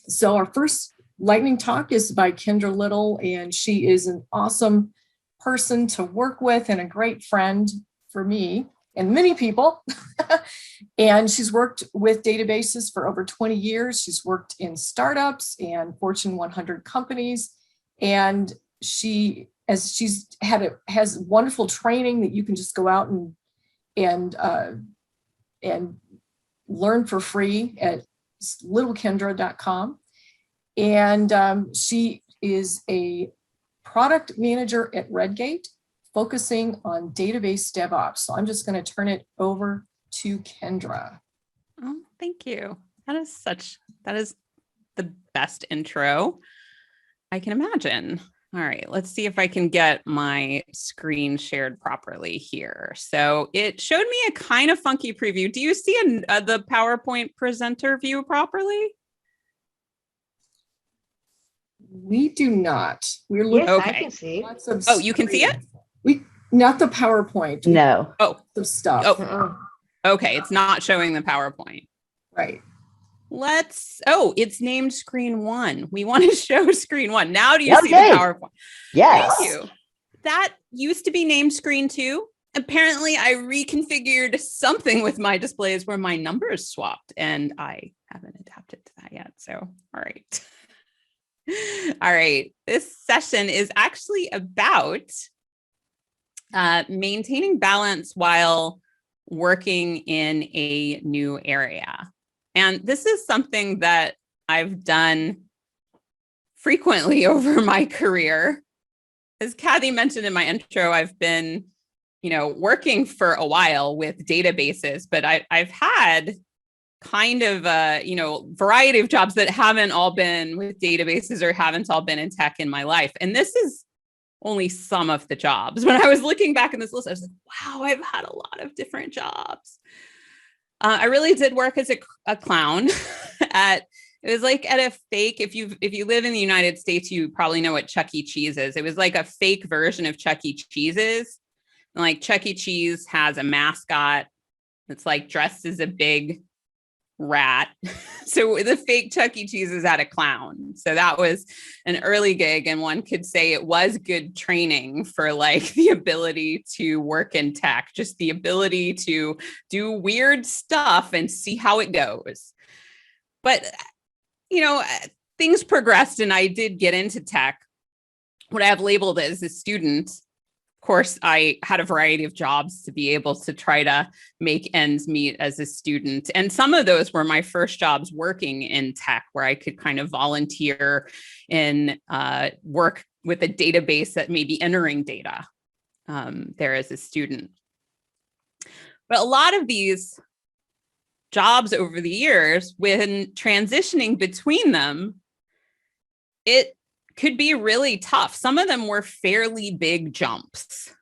So our first lightning talk is by Kendra Little, and she is an awesome person to work with and a great friend for me and many people. And she's worked with databases for over 20 years. She's worked in startups and Fortune 100 companies. And has wonderful training that you can just go out and learn for free at littlekendra.com. And she is a product manager at Redgate, focusing on database DevOps. So I'm just going to turn it over to Kendra. Oh, thank you. That is the best intro I can imagine. All right, let's see if I can get my screen shared properly here. So it showed me a kind of funky preview. Do you see the PowerPoint presenter view properly? We do not. We're looking. Yes, okay. I can see. Oh, you can see it? Not the PowerPoint. No. The stuff. Oh, okay. It's not showing the PowerPoint. Right. It's named screen 1. We want to show screen 1. Now do you see the PowerPoint? Yes. Thank you. That used to be named screen 2. Apparently I reconfigured something with my displays where my numbers swapped, and I haven't adapted to that yet. So, all right. All right. This session is actually about maintaining balance while working in a new area. And this is something that I've done frequently over my career. As Kathy mentioned in my intro, I've been, working for a while with databases, but I've had kind of a, variety of jobs that haven't all been with databases or haven't all been in tech in my life. And this is only some of the jobs. When I was looking back in this list, I was like, wow, I've had a lot of different jobs. I really did work as a clown it was like at a fake, if you live in the United States, you probably know what Chuck E. Cheese is. It was like a fake version of Chuck E. Cheese's. And like Chuck E. Cheese has a mascot that's like dressed as a big rat. So the fake Chuck E. Cheese is at a clown. So that was an early gig, and one could say it was good training for like the ability to work in tech, just the ability to do weird stuff and see how it goes. But things progressed and I did get into tech. What I have labeled as a student, of course, I had a variety of jobs to be able to try to make ends meet as a student. And some of those were my first jobs working in tech, where I could kind of volunteer and work with a database that may be entering data there as a student. But a lot of these jobs over the years, when transitioning between them, it could be really tough. Some of them were fairly big jumps.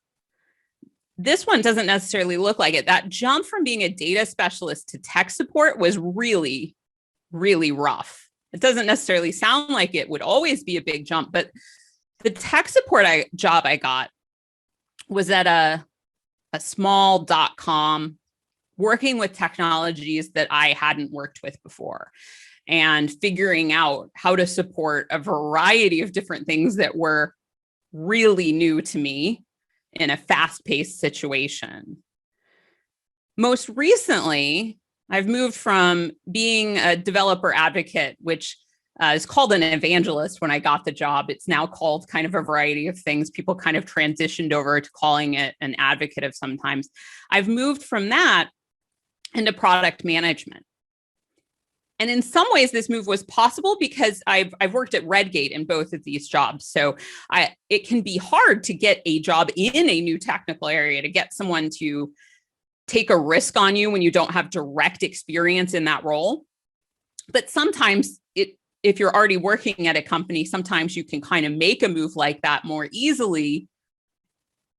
This one doesn't necessarily look like it. That jump from being a data specialist to tech support was really, really rough. It doesn't necessarily sound like it would always be a big jump, but the tech support job I got was at a small .com, working with technologies that I hadn't worked with before, and figuring out how to support a variety of different things that were really new to me in a fast-paced situation. Most recently, I've moved from being a developer advocate, which is called an evangelist when I got the job. It's now called kind of a variety of things. People kind of transitioned over to calling it an advocate of sometimes. I've moved from that into product management. And in some ways, this move was possible because I've worked at Redgate in both of these jobs. So it can be hard to get a job in a new technical area, to get someone to take a risk on you when you don't have direct experience in that role. But sometimes if you're already working at a company, sometimes you can kind of make a move like that more easily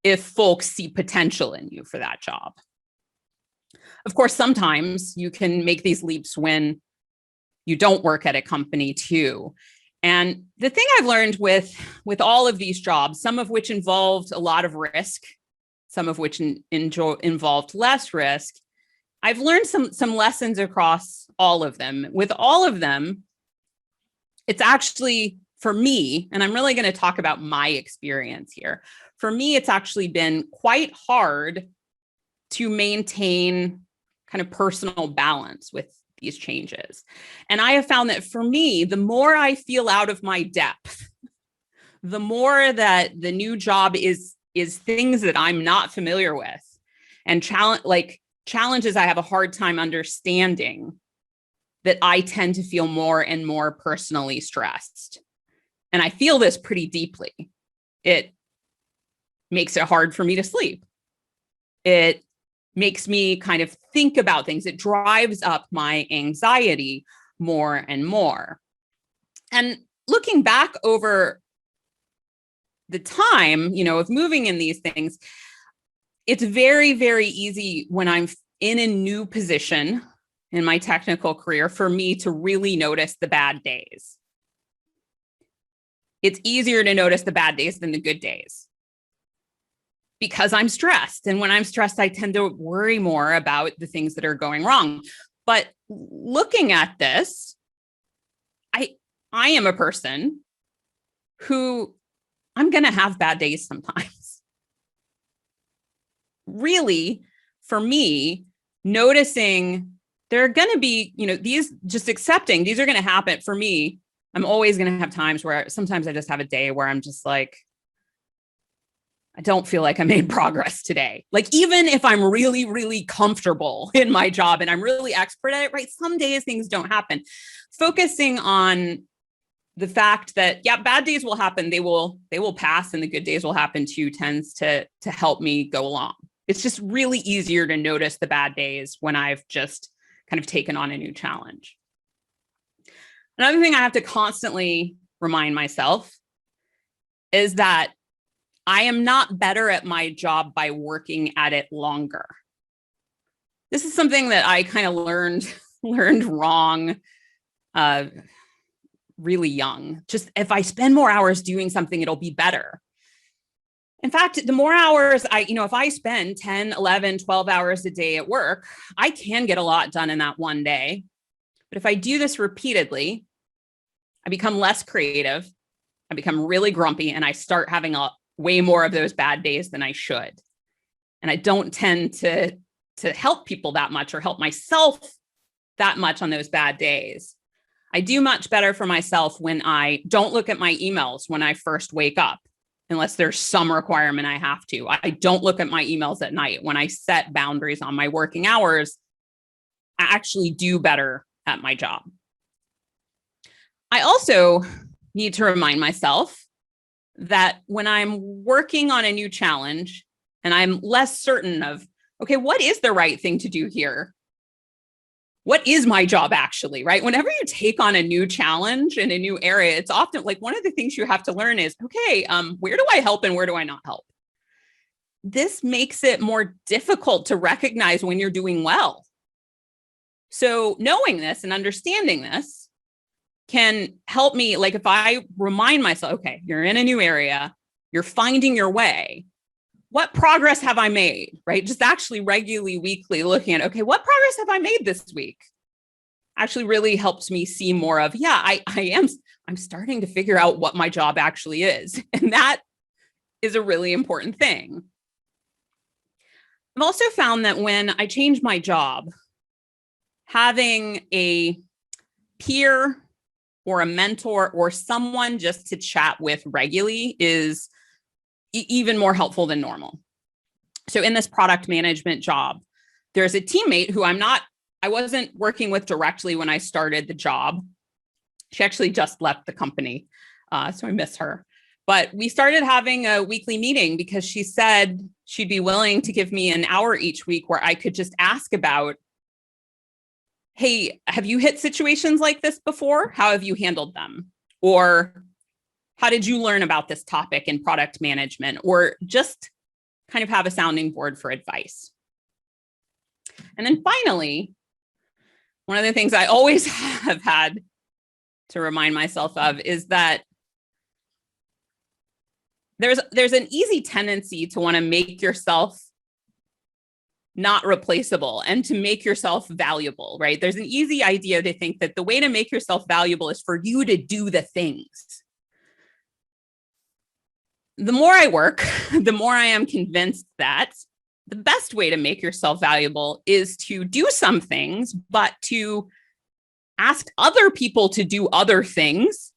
if folks see potential in you for that job. Of course, sometimes you can make these leaps when you don't work at a company too. And the thing I've learned with all of these jobs, some of which involved a lot of risk, some of which involved less risk, I've learned some lessons across all of them. With all of them, it's actually, for me, and I'm really going to talk about my experience here. For me, it's actually been quite hard to maintain kind of personal balance with these changes. And I have found that for me, the more I feel out of my depth, the more that the new job is things that I'm not familiar with, and challenges I have a hard time understanding, that I tend to feel more and more personally stressed. And I feel this pretty deeply. It makes it hard for me to sleep. It makes me kind of think about things. It drives up my anxiety more and more. And looking back over the time, of moving in these things, it's very, very easy when I'm in a new position in my technical career for me to really notice the bad days. It's easier to notice the bad days than the good days because I'm stressed. And when I'm stressed, I tend to worry more about the things that are going wrong. But looking at this, I am a person who I'm going to have bad days sometimes. Really, for me, noticing there are going to be, these, just accepting these are going to happen. For me, I'm always going to have times where sometimes I just have a day where I'm just like, I don't feel like I made progress today. Like, even if I'm really, really comfortable in my job and I'm really expert at it, right? Some days things don't happen. Focusing on the fact that, yeah, bad days will happen. They will pass, and the good days will happen too, tends to help me go along. It's just really easier to notice the bad days when I've just kind of taken on a new challenge. Another thing I have to constantly remind myself is that I am not better at my job by working at it longer. This is something that I kind of learned wrong really young. Just if I spend more hours doing something, it'll be better. In fact, the more hours if I spend 10, 11, 12 hours a day at work, I can get a lot done in that one day. But if I do this repeatedly, I become less creative. I become really grumpy, and I start having way more of those bad days than I should. And I don't tend to help people that much or help myself that much on those bad days. I do much better for myself when I don't look at my emails when I first wake up, unless there's some requirement I have to. I don't look at my emails at night. When I set boundaries on my working hours, I actually do better at my job. I also need to remind myself that when I'm working on a new challenge and I'm less certain of, okay, what is the right thing to do here? What is my job actually, right? Whenever you take on a new challenge in a new area, it's often like one of the things you have to learn is, okay, where do I help and where do I not help? This makes it more difficult to recognize when you're doing well. So knowing this and understanding this can help me. Like, if I remind myself, okay, you're in a new area, you're finding your way. What progress have I made, right? Just actually regularly, weekly looking at, okay, what progress have I made this week? Actually really helps me see more of, yeah, I'm starting to figure out what my job actually is. And that is a really important thing. I've also found that when I change my job, having a peer or a mentor or someone just to chat with regularly is even more helpful than normal. So in this product management job, there's a teammate who I wasn't working with directly when I started the job. She actually just left the company, so I miss her. But we started having a weekly meeting because she said she'd be willing to give me an hour each week where I could just ask about, hey, have you hit situations like this before? How have you handled them? Or how did you learn about this topic in product management? Or just kind of have a sounding board for advice. And then finally, one of the things I always have had to remind myself of is that there's an easy tendency to want to make yourself not replaceable and to make yourself valuable, right? There's an easy idea to think that the way to make yourself valuable is for you to do the things. The more I work, the more I am convinced that the best way to make yourself valuable is to do some things, but to ask other people to do other things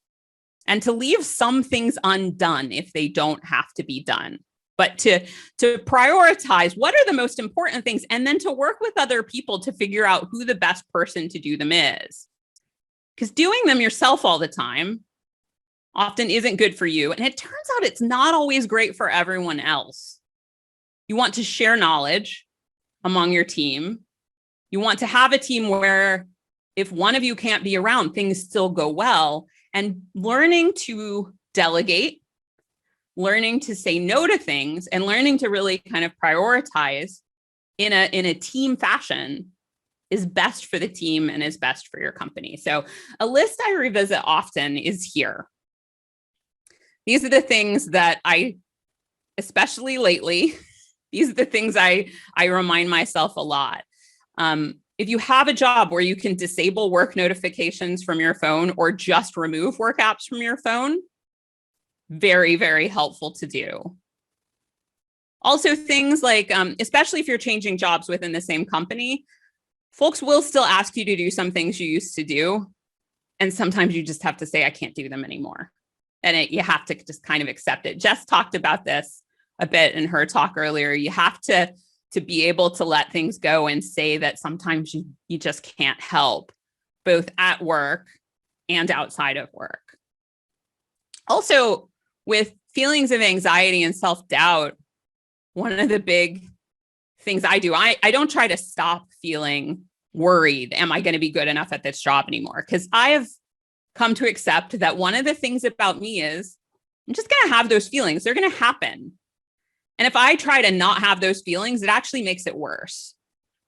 and to leave some things undone if they don't have to be done. But to prioritize what are the most important things and then to work with other people to figure out who the best person to do them is. Because doing them yourself all the time often isn't good for you. And it turns out it's not always great for everyone else. You want to share knowledge among your team. You want to have a team where if one of you can't be around, things still go well. And learning to delegate, learning to say no to things, and learning to really kind of prioritize in a team fashion is best for the team and is best for your company. So a list I revisit often is here. These are the things that especially lately, these are the things I remind myself a lot. If you have a job where you can disable work notifications from your phone or just remove work apps from your phone, very, very helpful to do. Also things like, especially if you're changing jobs within the same company, folks will still ask you to do some things you used to do. And sometimes you just have to say, I can't do them anymore. And you have to just kind of accept it. Jess talked about this a bit in her talk earlier. You have to be able to let things go and say that sometimes you just can't help, both at work and outside of work. Also, with feelings of anxiety and self-doubt, one of the big things I do, I don't try to stop feeling worried. Am I going to be good enough at this job anymore? Because I have come to accept that one of the things about me is I'm just going to have those feelings. They're going to happen. And if I try to not have those feelings, it actually makes it worse.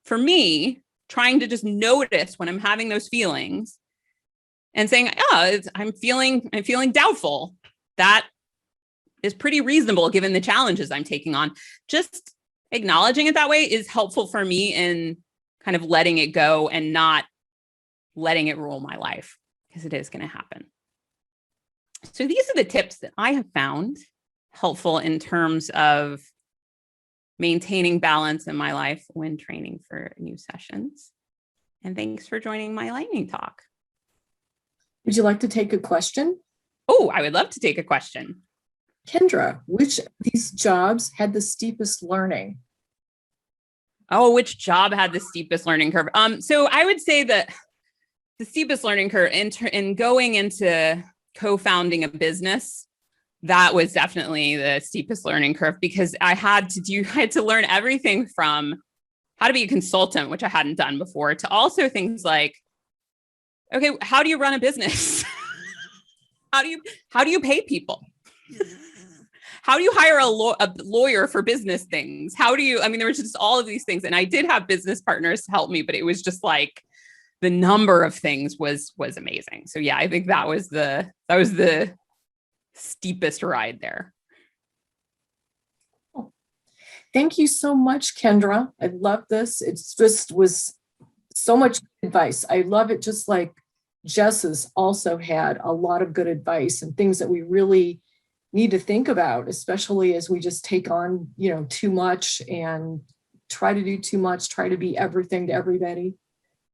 For me, trying to just notice when I'm having those feelings and saying, oh, I'm feeling doubtful. That is pretty reasonable given the challenges I'm taking on. Just acknowledging it that way is helpful for me in kind of letting it go and not letting it rule my life, because it is going to happen. So these are the tips that I have found helpful in terms of maintaining balance in my life when training for new sessions. And thanks for joining my lightning talk. Would you like to take a question? Oh, I would love to take a question. Kendra, which of these jobs had the steepest learning? Oh, which job had the steepest learning curve? So I would say that the steepest learning curve in going into co-founding a business, that was definitely the steepest learning curve, because I had to learn everything from how to be a consultant, which I hadn't done before, to also things like, okay, how do you run a business? How do you pay people? How do you hire a lawyer for business things? There was just all of these things. And I did have business partners help me, but it was just like the number of things was amazing. So yeah, I think that was the steepest ride there. Thank you so much, Kendra. I love this. It just was so much advice. I love it. Just like Jess has also had a lot of good advice and things that we really need to think about, especially as we just take on, too much and try to do too much, try to be everything to everybody.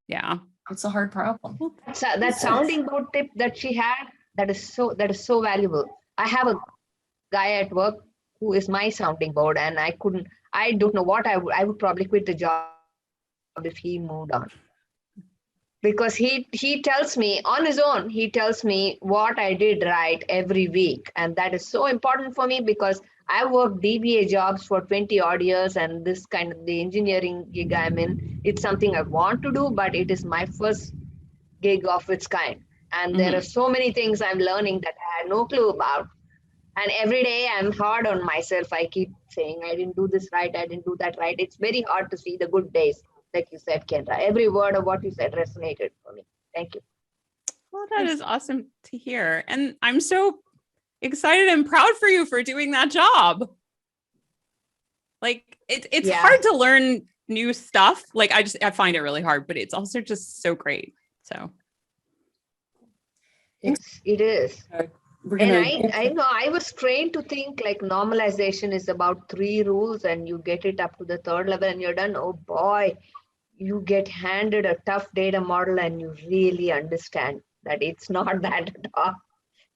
Yeah. It's a hard problem. That sounding board tip that she had, that is so valuable. I have a guy at work who is my sounding board, and I don't know what I would probably quit the job if he moved on. Because he tells me on his own, he tells me what I did right every week. And that is so important for me, because I worked DBA jobs for 20 odd years, and this kind of the engineering gig I'm in, it's something I want to do, but it is my first gig of its kind. And there are so many things I'm learning that I had no clue about. And every day I'm hard on myself. I keep saying, I didn't do this right. I didn't do that right. It's very hard to see the good days. Like you said, Kendra, every word of what you said resonated for me. Thank you. Well, that is awesome to hear. And I'm so excited and proud for you for doing that job. Like it's hard to learn new stuff. Like I find it really hard, but it's also just so great. So It is. We're And gonna, I know I was trained to think like normalization is about 3 rules and you get it up to the 3rd level and you're done. Oh boy, you get handed a tough data model and you really understand that it's not that at all.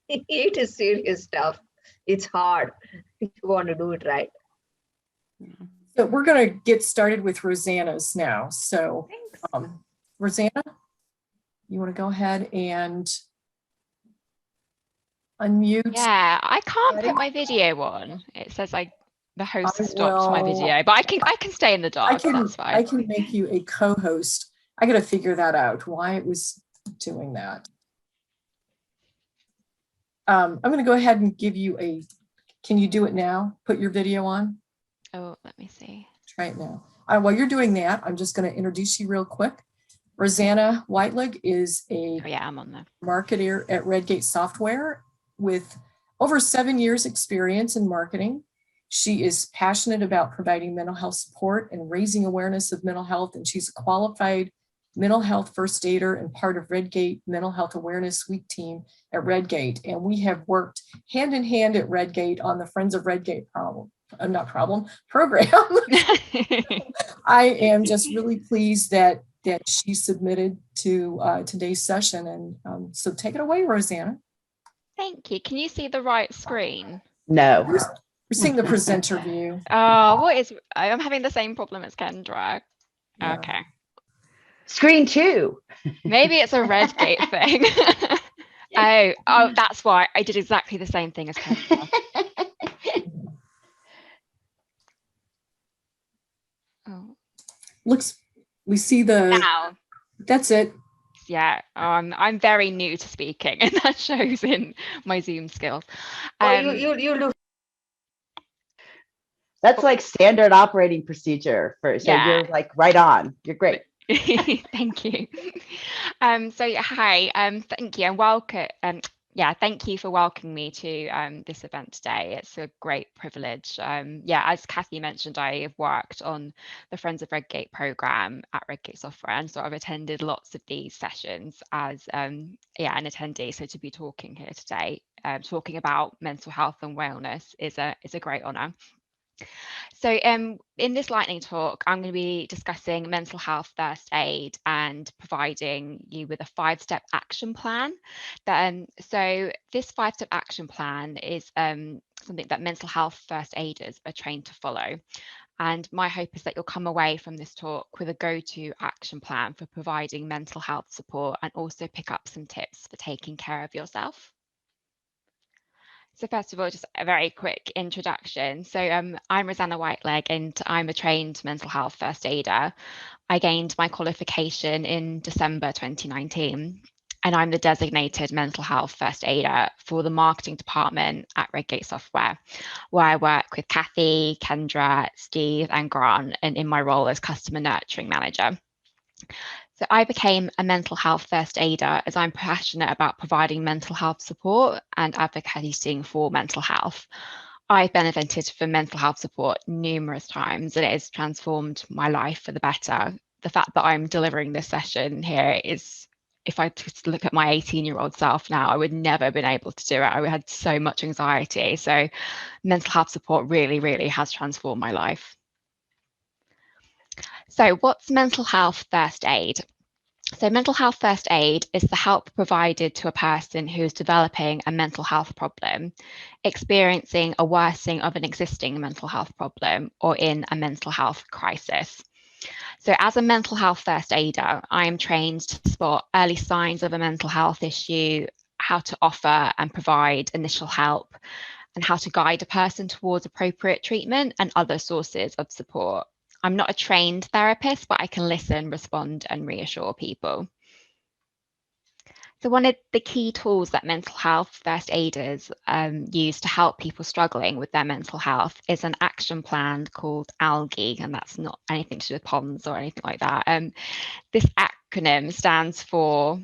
It is serious stuff. It's hard if you want to do it right. so we're gonna get started with Roseanna's now. So Roseanna, you want to go ahead and unmute? Yeah, I can't put my video on. It says the host I stopped my will- video, but I can stay in the dark. That's fine. I can make you a co-host. I got to figure that out, why it was doing that. I'm going to go ahead and give you can you do it now? Put your video on. Oh, let me see. Try it now. While you're doing that, I'm just going to introduce you real quick. Roseanna Whitelegg is a Oh yeah, I'm on there. marketer at Redgate Software with over 7 years experience in marketing. She is passionate about providing mental health support and raising awareness of mental health, and she's a qualified mental health first aider and part of Redgate Mental Health Awareness Week team at Redgate. And we have worked hand in hand at Redgate on the Friends of Redgate program. I am just really pleased that she submitted to today's session. And so take it away, Roseanna. Thank you. Can you see the right screen? No. We're seeing the presenter view. Oh, I'm having the same problem as Kendra. Yeah. Okay. Screen 2. Maybe it's a Redgate thing. Oh, that's why I did exactly the same thing as Kendra. Oh. We see the, Now. that's it. Yeah, I'm very new to speaking, and that shows in my Zoom skills. You look. That's like standard operating procedure so you're like right on. You're great. Thank you. Hi, thank you and welcome. Thank you for welcoming me to this event today. It's a great privilege. As Kathy mentioned, I have worked on the Friends of Redgate program at Redgate Software, and so I've attended lots of these sessions as an attendee. So to be talking here today, talking about mental health and wellness is a great honour. So in this lightning talk, I'm going to be discussing mental health first aid and providing you with a 5-step action plan. So this 5-step action plan is something that mental health first aiders are trained to follow. And my hope is that you'll come away from this talk with a go-to action plan for providing mental health support and also pick up some tips for taking care of yourself. So first of all, just a very quick introduction. So I'm Roseanna Whitelegg and I'm a trained mental health first aider. I gained my qualification in December 2019, and I'm the designated mental health first aider for the marketing department at Redgate Software, where I work with Kathy, Kendra, Steve, and Grant, and in my role as customer nurturing manager. So I became a mental health first aider as I'm passionate about providing mental health support and advocating for mental health. I've benefited from mental health support numerous times, and it has transformed my life for the better. The fact that I'm delivering this session here is, if I just look at my 18-year-old self now, I would never have been able to do it. I had so much anxiety. So mental health support really, really has transformed my life. So what's mental health first aid? So mental health first aid is the help provided to a person who is developing a mental health problem, experiencing a worsening of an existing mental health problem, or in a mental health crisis. So as a mental health first aider, I am trained to spot early signs of a mental health issue, how to offer and provide initial help, and how to guide a person towards appropriate treatment and other sources of support. I'm not a trained therapist, but I can listen, respond, and reassure people. So one of the key tools that mental health first aiders use to help people struggling with their mental health is an action plan called ALGAE, and that's not anything to do with ponds or anything like that. This acronym stands for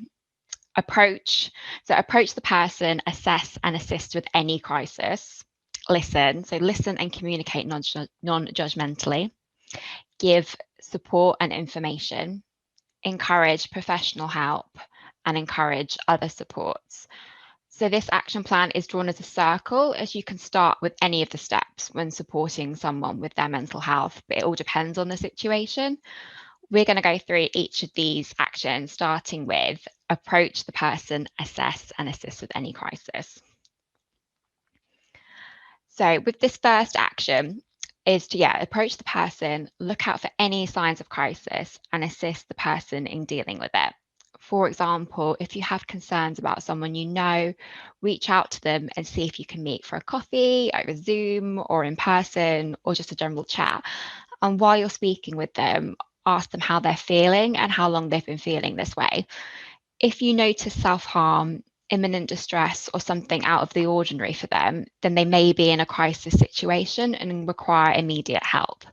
approach. So approach the person, assess and assist with any crisis. Listen, so listen and communicate non-judgmentally. Give support and information, encourage professional help, and encourage other supports. So this action plan is drawn as a circle, as you can start with any of the steps when supporting someone with their mental health, but it all depends on the situation. We're going to go through each of these actions, starting with approach the person, assess and assist with any crisis. So with this first action is to approach the person, look out for any signs of crisis and assist the person in dealing with it. For example, if you have concerns about someone you know, reach out to them and see if you can meet for a coffee over Zoom or in person or just a general chat. And while you're speaking with them, ask them how they're feeling and how long they've been feeling this way. If you notice self-harm, imminent distress, or something out of the ordinary for them, then they may be in a crisis situation and require immediate help.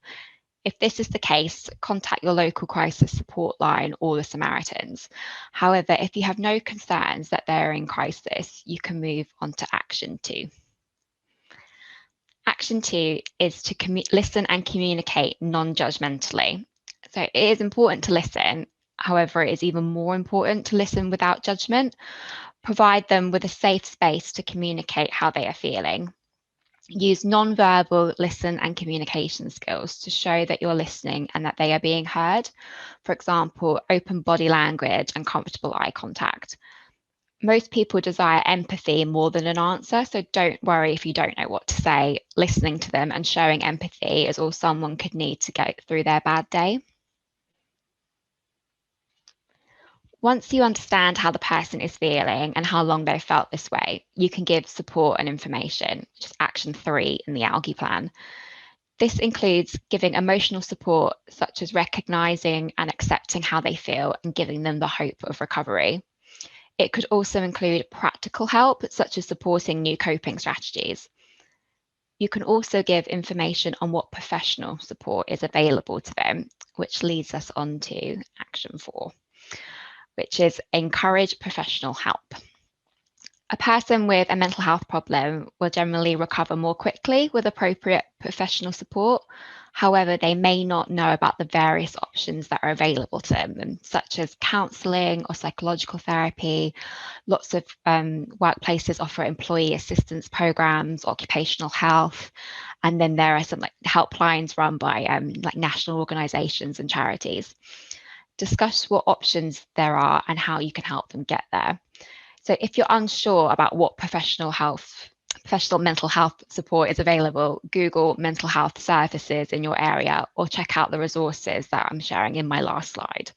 If this is the case, contact your local crisis support line or the Samaritans. However, if you have no concerns that they're in crisis, you can move on to action 2. Action 2 is to listen and communicate non-judgmentally. So it is important to listen. However, it is even more important to listen without judgment. Provide them with a safe space to communicate how they are feeling. Use non-verbal listen and communication skills to show that you're listening and that they are being heard. For example, open body language and comfortable eye contact. Most people desire empathy more than an answer, so don't worry if you don't know what to say. Listening to them and showing empathy is all someone could need to get through their bad day. Once you understand how the person is feeling and how long they've felt this way, you can give support and information, which is action 3 in the algae plan. This includes giving emotional support, such as recognizing and accepting how they feel and giving them the hope of recovery. It could also include practical help, such as supporting new coping strategies. You can also give information on what professional support is available to them, which leads us on to action 4, which is encourage professional help. A person with a mental health problem will generally recover more quickly with appropriate professional support. However, they may not know about the various options that are available to them, such as counselling or psychological therapy. Lots of workplaces offer employee assistance programs, occupational health, and then there are some helplines run by national organisations and charities. Discuss what options there are and how you can help them get there. So if you're unsure about what professional mental health support is available, Google mental health services in your area or check out the resources that I'm sharing in my last slide.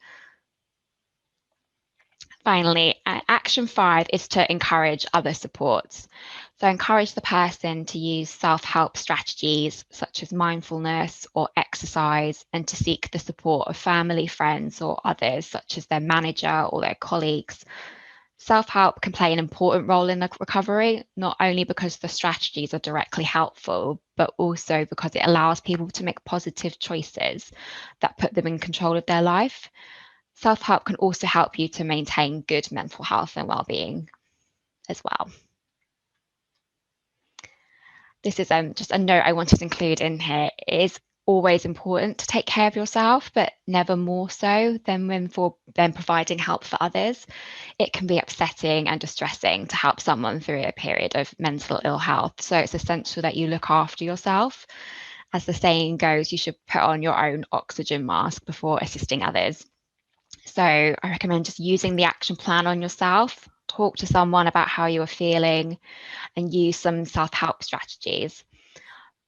Finally, action 5 is to encourage other supports. So encourage the person to use self-help strategies such as mindfulness or exercise and to seek the support of family, friends, or others such as their manager or their colleagues. Self-help can play an important role in the recovery, not only because the strategies are directly helpful, but also because it allows people to make positive choices that put them in control of their life. Self-help can also help you to maintain good mental health and well-being as well. This is just a note I wanted to include in here. It is always important to take care of yourself, but never more so than when providing help for others. It can be upsetting and distressing to help someone through a period of mental ill health. So it's essential that you look after yourself. As the saying goes, you should put on your own oxygen mask before assisting others. So I recommend just using the action plan on yourself. Talk to someone about how you are feeling and use some self-help strategies.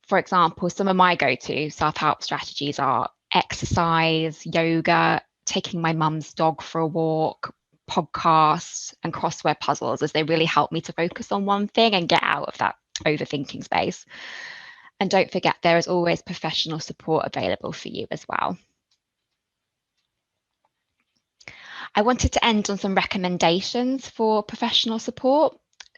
For example, some of my go-to self-help strategies are exercise, yoga, taking my mum's dog for a walk, podcasts, and crossword puzzles, as they really help me to focus on one thing and get out of that overthinking space. And don't forget, there is always professional support available for you as well. I wanted to end on some recommendations for professional support.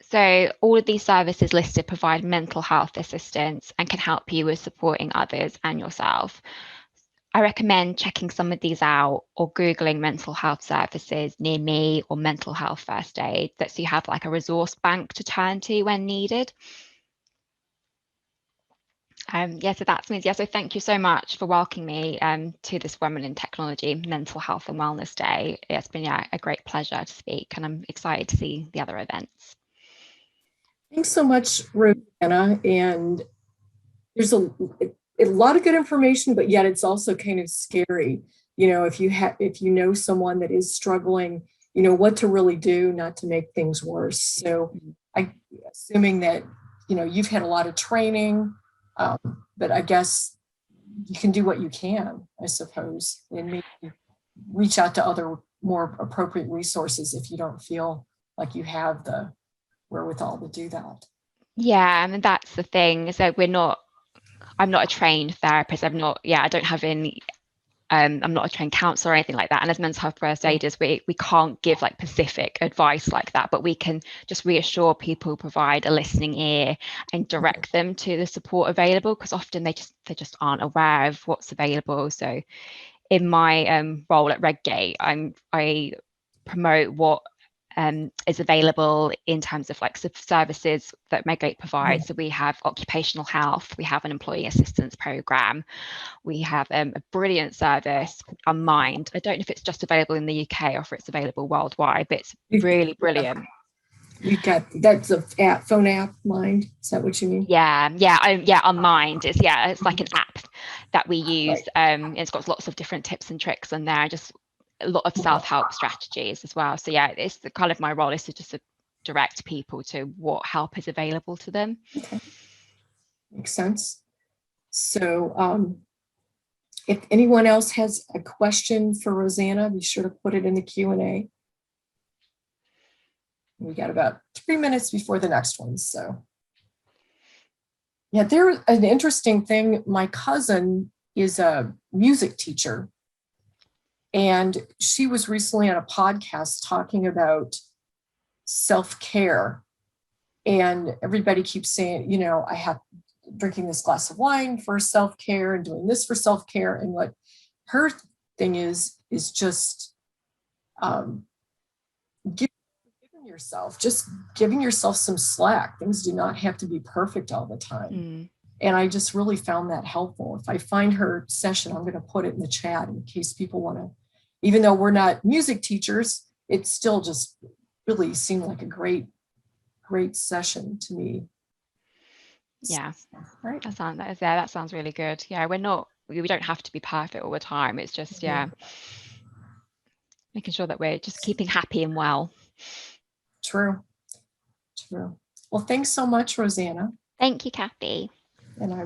So all of these services listed provide mental health assistance and can help you with supporting others and yourself. I recommend checking some of these out or Googling mental health services near me or mental health first aid, so you have like a resource bank to turn to when needed. So that's me. So thank you so much for welcoming me to this Women in Technology Mental Health and Wellness Day. It's been a great pleasure to speak, and I'm excited to see the other events. Thanks so much, Roseanna. And there's a lot of good information, but yet it's also kind of scary. If you know someone that is struggling, what to really do not to make things worse. So assuming that, you've had a lot of training, but I guess you can do what you can, I suppose, and maybe reach out to other more appropriate resources if you don't feel like you have the wherewithal to do that. Yeah, and that's the thing. So I'm not a trained therapist. I don't have any. I'm not a trained counselor or anything like that. And as mental health first aiders, we can't give like specific advice like that, but we can just reassure people, provide a listening ear, and direct them to the support available, because often they just aren't aware of what's available. So in my role at Redgate, I promote what is available in terms of like services that Redgate provides. So we have occupational health, we have an employee assistance program, we have a brilliant service called Unmind. I don't know if it's just available in the UK or if it's available worldwide, but it's really brilliant. That's a phone app, Mind. Is that what you mean? Yeah, Unmind. It's like an app that we use. Right. It's got lots of different tips and tricks in there, just a lot of self-help strategies as well. So it's the kind of my role is to just direct people to what help is available to them. Okay. Makes sense. So if anyone else has a question for Roseanna, be sure to put it in the Q&A. We got about 3 minutes before the next one. So yeah, there's an interesting thing. My cousin is a music teacher, and she was recently on a podcast talking about self-care. And everybody keeps saying, I have drinking this glass of wine for self-care and doing this for self-care. And what her thing is just giving yourself some slack. Things do not have to be perfect all the time. And I just really found that helpful. If I find her session, I'm going to put it in the chat in case people want to, even though we're not music teachers, it still just really seemed like a great session to me. Yeah, right. That sounds really good. Yeah, we don't have to be perfect all the time. It's just making sure that we're just keeping happy and well. True. Well, thanks so much, Roseanna. Thank you, Kathy. And I